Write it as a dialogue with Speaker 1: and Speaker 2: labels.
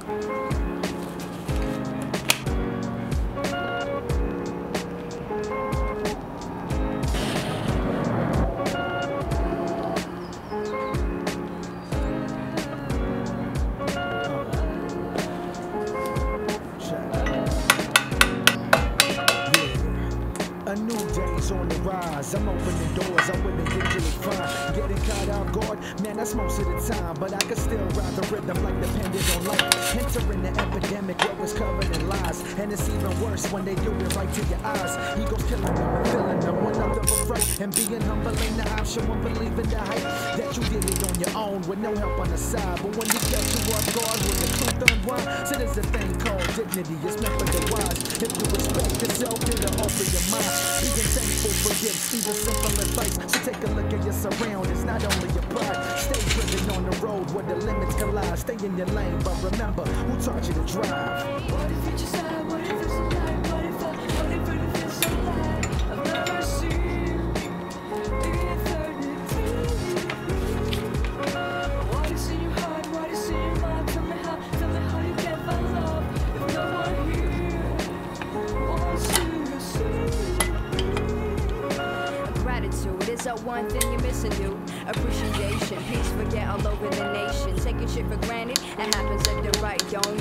Speaker 1: A new day's on the rise. I'm opening doors, I'm willing to get it fine. Getting caught off guard, man, that's most of the time. But I can still ride the rhythm like dependent on life. Entering the epidemic, what was covered in lies. And it's even worse when they do it right to your eyes. Egos killing them and filling them with nothing but fright. And being humble ain't the option, won't believe in the hype. That you did it on your own with no help on the side. But when you catch you off guard with the truth unwind. So there's a thing called dignity, it's meant for the wise. If you respect yourself, it'll open your mind. Being thankful for gifts, even simple advice. So take a look at your surroundings, not only your pride. Stay driven on the road where the limits collide. Stay in your lane, but remember who taught you to drive.
Speaker 2: What if you just had, what if it's a lie? What if it feels so bad? I've never seen the eternity. What is in your heart? What is in your mind? Tell me how you can find love if no one here wants to see. Gratitude is that one thing you're missing, dude. Appreciation, peace, forget all over the nation. Taking shit for granted, it happens if you're right. Don't